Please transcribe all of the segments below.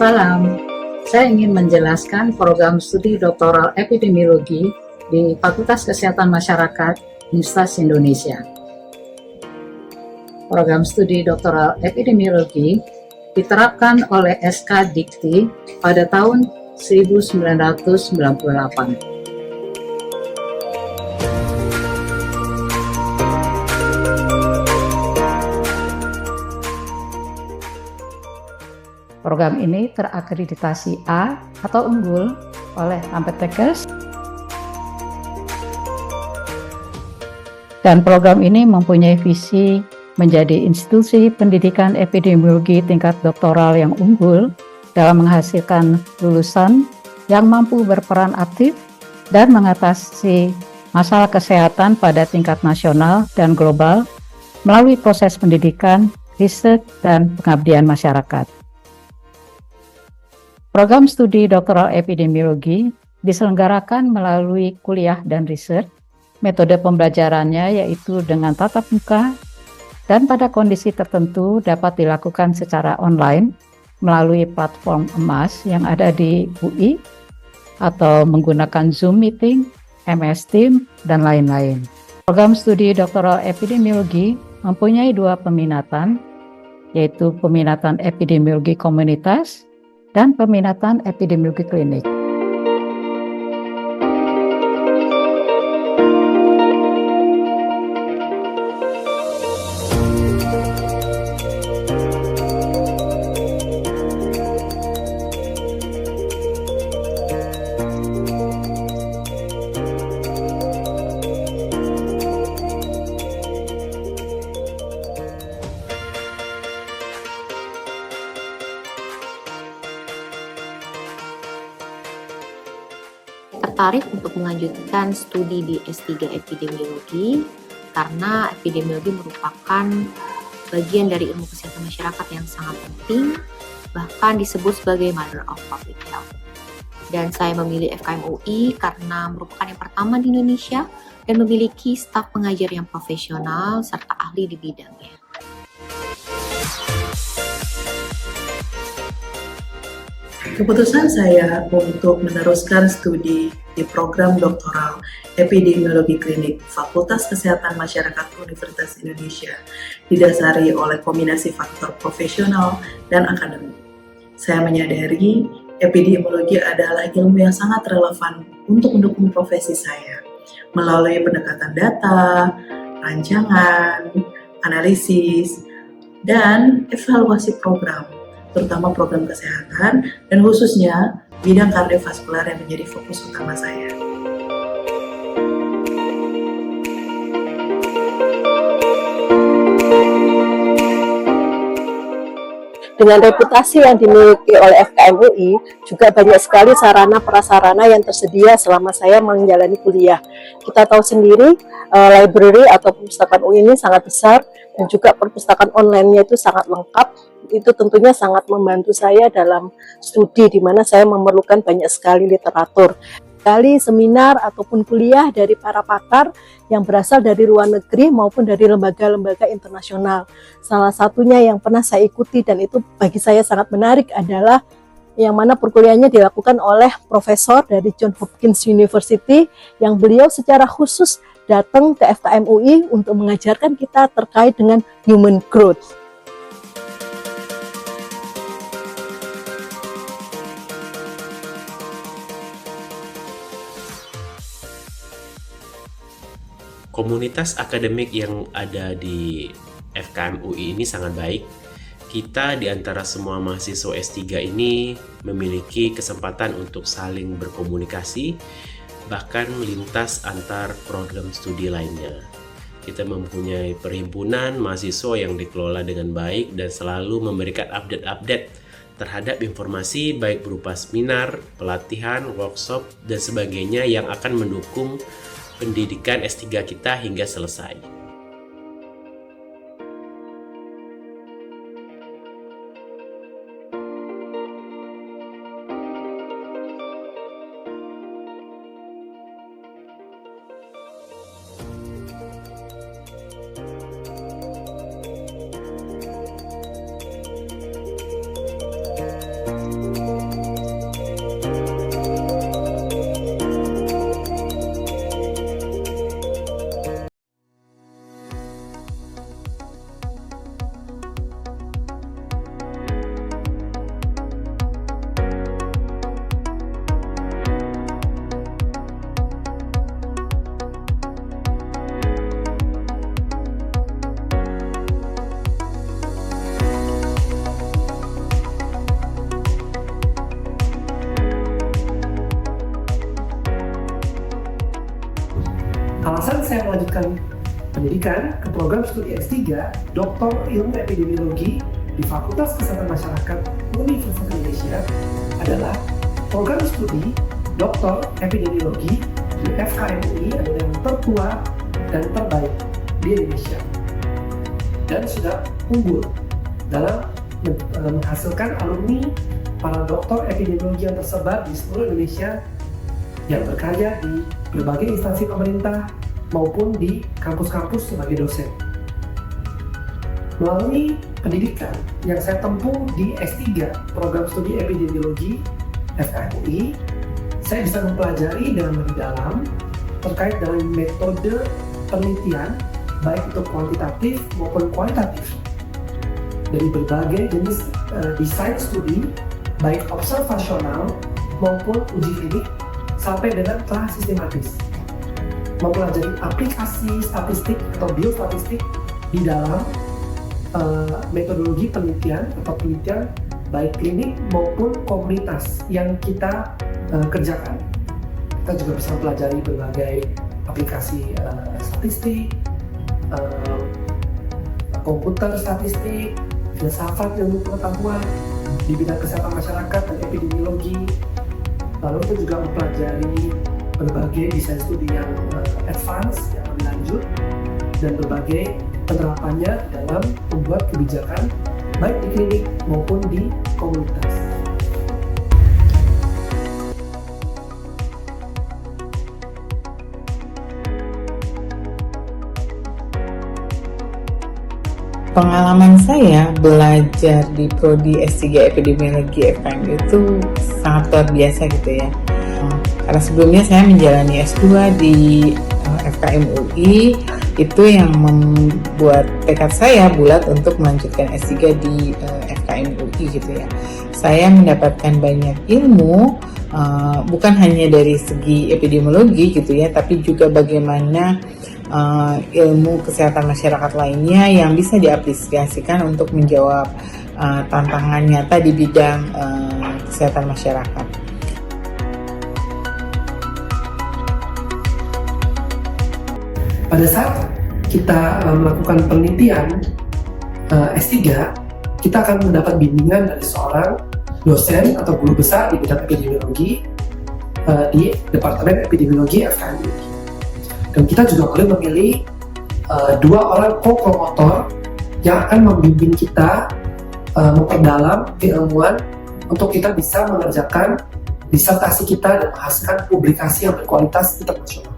Salam, saya ingin menjelaskan program studi doktoral epidemiologi di Fakultas Kesehatan Masyarakat Universitas Indonesia. Program studi doktoral epidemiologi diterapkan oleh SK Dikti pada tahun 1998. Program ini terakreditasi A atau unggul oleh Amphetekes, dan program ini mempunyai visi menjadi institusi pendidikan epidemiologi tingkat doktoral yang unggul dalam menghasilkan lulusan yang mampu berperan aktif dan mengatasi masalah kesehatan pada tingkat nasional dan global melalui proses pendidikan, riset, dan pengabdian masyarakat. Program studi doktoral epidemiologi diselenggarakan melalui kuliah dan riset. Metode pembelajarannya yaitu dengan tatap muka dan pada kondisi tertentu dapat dilakukan secara online melalui platform emas yang ada di UI atau menggunakan Zoom Meeting, MS Teams, dan lain-lain. Program studi doktoral epidemiologi mempunyai dua peminatan, yaitu peminatan epidemiologi komunitas dan peminatan epidemiologi klinik. Tertarik untuk melanjutkan studi di S3 epidemiologi karena epidemiologi merupakan bagian dari ilmu kesehatan masyarakat yang sangat penting, bahkan disebut sebagai Mother of Public Health. Dan saya memilih FKM UI karena merupakan yang pertama di Indonesia dan memiliki staf pengajar yang profesional serta ahli di bidangnya. Keputusan saya untuk meneruskan studi di program doktoral epidemiologi klinik Fakultas Kesehatan Masyarakat Universitas Indonesia didasari oleh kombinasi faktor profesional dan akademik. Saya menyadari epidemiologi adalah ilmu yang sangat relevan untuk mendukung profesi saya melalui pendekatan data, rancangan, analisis, dan evaluasi program, terutama program kesehatan dan khususnya bidang kardiovaskular yang menjadi fokus utama saya. Dengan reputasi yang dimiliki oleh FKM UI, juga banyak sekali sarana prasarana yang tersedia selama saya menjalani kuliah. Kita tahu sendiri, library atau perpustakaan UI ini sangat besar, dan juga perpustakaan online-nya itu sangat lengkap. Itu tentunya sangat membantu saya dalam studi, di mana saya memerlukan banyak sekali literatur. Kali seminar ataupun kuliah dari para pakar yang berasal dari luar negeri maupun dari lembaga-lembaga internasional. Salah satunya yang pernah saya ikuti dan itu bagi saya sangat menarik adalah yang mana perkuliahannya dilakukan oleh profesor dari Johns Hopkins University yang beliau secara khusus datang ke FKM UI untuk mengajarkan kita terkait dengan human growth. Komunitas akademik yang ada di FKM UI ini sangat baik. Kita di antara semua mahasiswa S3 ini memiliki kesempatan untuk saling berkomunikasi, bahkan lintas antar program studi lainnya. Kita mempunyai perhimpunan mahasiswa yang dikelola dengan baik dan selalu memberikan update-update terhadap informasi baik berupa seminar, pelatihan, workshop, dan sebagainya yang akan mendukung pendidikan S3 kita hingga selesai. Alasan saya melanjutkan pendidikan ke program studi S3 Doktor Ilmu Epidemiologi di Fakultas Kesehatan Masyarakat Universitas Indonesia adalah program studi Doktor Epidemiologi di FKM UI adalah yang tertua dan terbaik di Indonesia dan sudah unggul dalam menghasilkan alumni para doktor epidemiologi yang tersebar di seluruh Indonesia yang bekerja di berbagai instansi pemerintah maupun di kampus-kampus sebagai dosen. Melalui pendidikan yang saya tempuh di S3 program studi epidemiologi FKM, saya bisa mempelajari dengan lebih dalam terkait dengan metode penelitian baik itu kuantitatif maupun kualitatif dari berbagai jenis desain studi baik observasional maupun uji klinik sampai dengan telah sistematis, mempelajari aplikasi statistik atau biostatistik di dalam metodologi penelitian atau penelitian baik klinik maupun komunitas yang kita kerjakan. Kita juga bisa mempelajari berbagai aplikasi statistik, komputer statistik, filsafat ilmu pengetahuan di bidang kesehatan masyarakat dan epidemiologi. Lalu kita juga mempelajari berbagai desain studi yang advance, yang lebih lanjut, dan berbagai penerapannya dalam membuat kebijakan baik di klinik maupun di komunitas. Pengalaman saya belajar di Prodi S3 Epidemiologi FKM itu sangat luar biasa gitu ya. Karena sebelumnya saya menjalani S2 di FKM UI, itu yang membuat tekad saya bulat untuk melanjutkan S3 di FKM UI gitu ya. Saya mendapatkan banyak ilmu, bukan hanya dari segi epidemiologi gitu ya, tapi juga bagaimana ilmu kesehatan masyarakat lainnya yang bisa diaplikasikan untuk menjawab tantangan nyata di bidang kesehatan masyarakat. Pada saat kita melakukan penelitian S3, kita akan mendapat bimbingan dari seorang dosen atau guru besar di bidang epidemiologi di Departemen Epidemiologi FKM. Dan kita juga boleh memilih 2 orang co-promotor yang akan membimbing kita memperdalam keilmuan untuk kita bisa mengerjakan disertasi kita dan menghasilkan publikasi yang berkualitas internasional.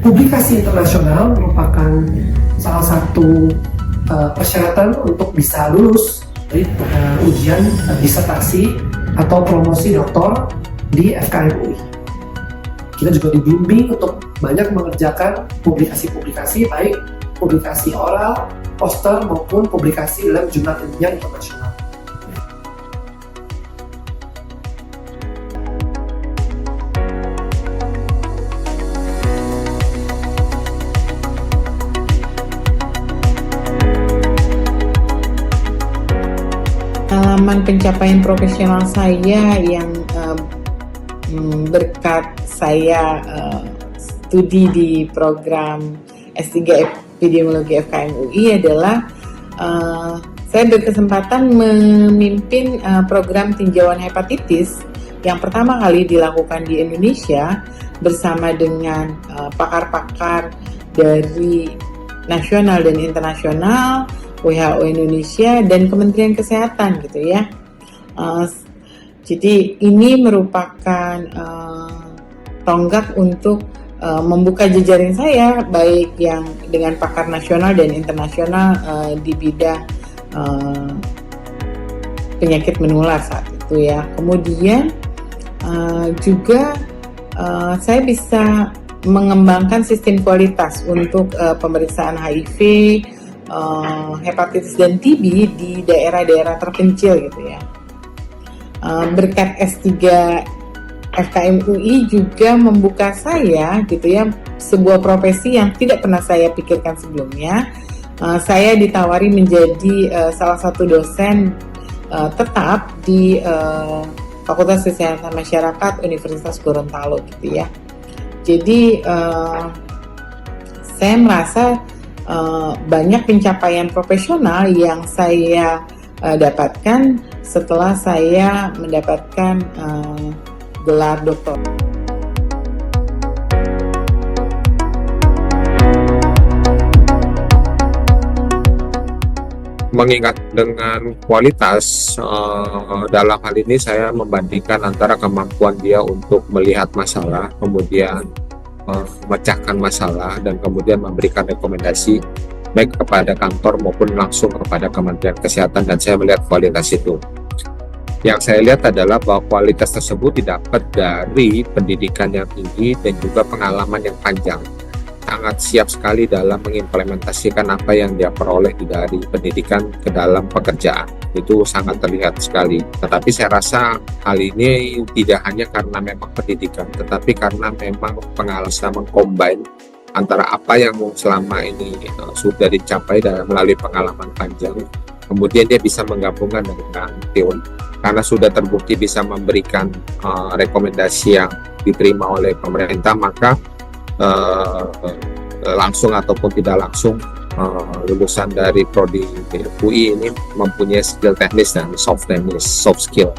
Publikasi internasional merupakan salah satu persyaratan untuk bisa lulus dari ujian disertasi atau promosi doktor di FKM UI. Kita juga dibimbing untuk banyak mengerjakan publikasi-publikasi, baik publikasi oral, poster, maupun publikasi dalam jurnal ilmiah internasional. Pengalaman pencapaian profesional saya yang berkat saya studi di program S3 Epidemiologi FKM UI adalah saya berkesempatan memimpin program tinjauan hepatitis yang pertama kali dilakukan di Indonesia bersama dengan pakar-pakar dari nasional dan internasional, WHO Indonesia dan Kementerian Kesehatan gitu ya. Jadi ini merupakan tonggak untuk membuka jejaring saya baik yang dengan pakar nasional dan internasional di bidang penyakit menular saat itu ya. Kemudian juga saya bisa mengembangkan sistem kualitas untuk pemeriksaan HIV, hepatitis dan TB di daerah-daerah terpencil gitu ya. Berkat S3 FKM UI juga membuka saya gitu ya sebuah profesi yang tidak pernah saya pikirkan sebelumnya. Saya ditawari menjadi salah satu dosen tetap di Fakultas Kesehatan Masyarakat Universitas Gorontalo gitu ya. Jadi saya merasa banyak pencapaian profesional yang saya dapatkan setelah saya mendapatkan gelar doktor. Mengingat dengan kualitas, dalam hal ini saya membandingkan antara kemampuan dia untuk melihat masalah, kemudian memecahkan masalah, dan kemudian memberikan rekomendasi baik kepada kantor maupun langsung kepada Kementerian Kesehatan, dan saya melihat kualitas itu. Yang saya lihat adalah bahwa kualitas tersebut didapat dari pendidikan yang tinggi dan juga pengalaman yang panjang. Sangat siap sekali dalam mengimplementasikan apa yang dia peroleh dari pendidikan ke dalam pekerjaan. Itu sangat terlihat sekali. Tetapi saya rasa hal ini tidak hanya karena memang pendidikan, tetapi karena memang pengalaman mengcombine antara apa yang selama ini sudah dicapai melalui pengalaman panjang, kemudian dia bisa menggabungkan dengan teori. Karena sudah terbukti bisa memberikan rekomendasi yang diterima oleh pemerintah, maka langsung ataupun tidak langsung lulusan dari prodi UI ini mempunyai skill teknis dan soft skill.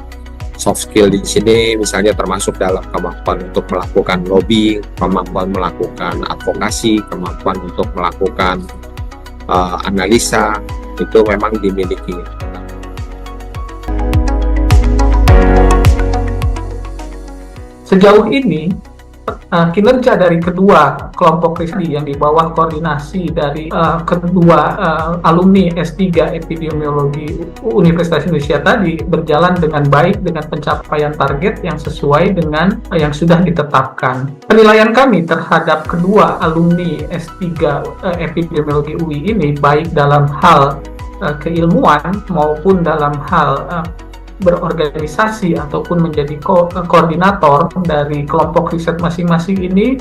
Soft skill di sini misalnya termasuk dalam kemampuan untuk melakukan lobbying, kemampuan melakukan advokasi, kemampuan untuk melakukan analisa, itu memang dimiliki. Sejauh ini, kinerja dari kedua kelompok riset yang di bawah koordinasi dari kedua alumni S3 Epidemiologi Universitas Indonesia tadi berjalan dengan baik dengan pencapaian target yang sesuai dengan yang sudah ditetapkan. Penilaian kami terhadap kedua alumni S3 Epidemiologi UI ini baik dalam hal keilmuan maupun dalam hal berorganisasi ataupun menjadi koordinator dari kelompok riset masing-masing ini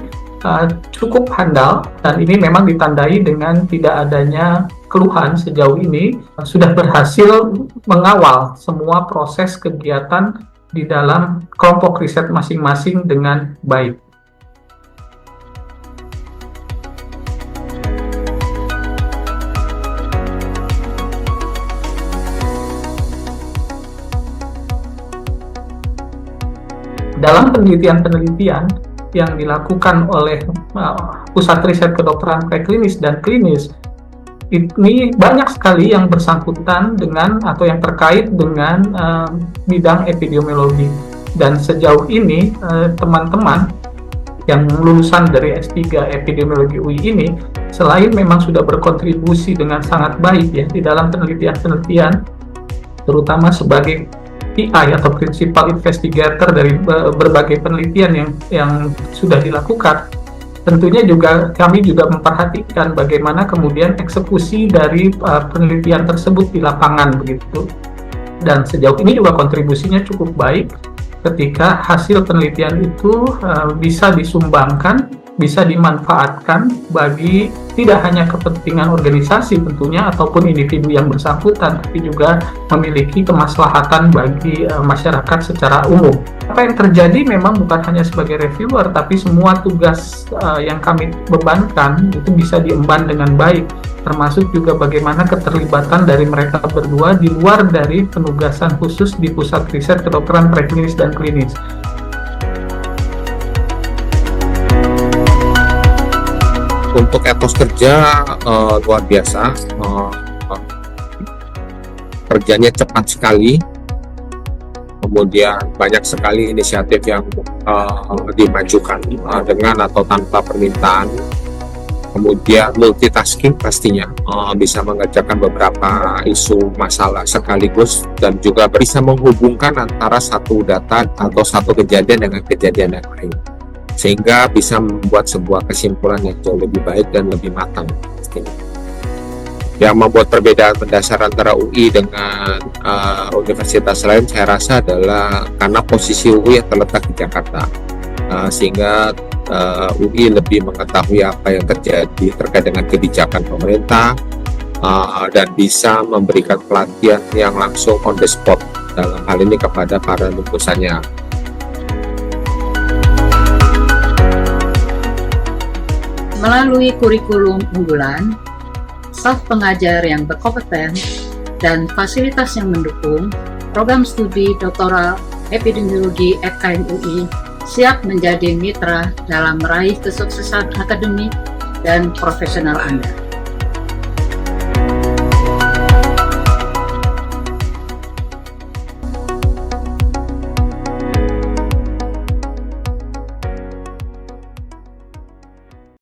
cukup handal, dan ini memang ditandai dengan tidak adanya keluhan sejauh ini. Sudah berhasil mengawal semua proses kegiatan di dalam kelompok riset masing-masing dengan baik. Dalam penelitian-penelitian yang dilakukan oleh Pusat Riset Kedokteran Preklinis dan Klinis, ini banyak sekali yang bersangkutan dengan atau yang terkait dengan bidang epidemiologi. Dan sejauh ini teman-teman yang lulusan dari S3 Epidemiologi UI ini, selain memang sudah berkontribusi dengan sangat baik ya di dalam penelitian-penelitian, terutama sebagai PI atau Principal Investigator dari berbagai penelitian yang sudah dilakukan. Tentunya juga kami juga memperhatikan bagaimana kemudian eksekusi dari penelitian tersebut di lapangan begitu. Dan sejauh ini juga kontribusinya cukup baik ketika hasil penelitian itu bisa disumbangkan, bisa dimanfaatkan bagi tidak hanya kepentingan organisasi tentunya ataupun individu yang bersangkutan, tapi juga memiliki kemaslahatan bagi masyarakat secara umum. Apa yang terjadi memang bukan hanya sebagai reviewer, tapi semua tugas yang kami bebankan itu bisa diemban dengan baik, termasuk juga bagaimana keterlibatan dari mereka berdua di luar dari penugasan khusus di Pusat Riset Kedokteran Preklinis dan Klinis. Untuk etos kerja luar biasa, kerjanya cepat sekali, kemudian banyak sekali inisiatif yang dimajukan dengan atau tanpa permintaan, kemudian multitasking pastinya, bisa mengerjakan beberapa isu masalah sekaligus dan juga bisa menghubungkan antara satu data atau satu kejadian dengan kejadian yang lain, sehingga bisa membuat sebuah kesimpulan yang jauh lebih baik dan lebih matang. Yang membuat perbedaan mendasar antara UI dengan universitas lain saya rasa adalah karena posisi UI yang terletak di Jakarta, sehingga UI lebih mengetahui apa yang terjadi terkait dengan kebijakan pemerintah dan bisa memberikan pelatihan yang langsung on the spot dalam hal ini kepada para lulusannya. Melalui kurikulum unggulan, staf pengajar yang berkompeten, dan fasilitas yang mendukung, program studi doktoral epidemiologi FKM UI siap menjadi mitra dalam meraih kesuksesan akademik dan profesional Anda.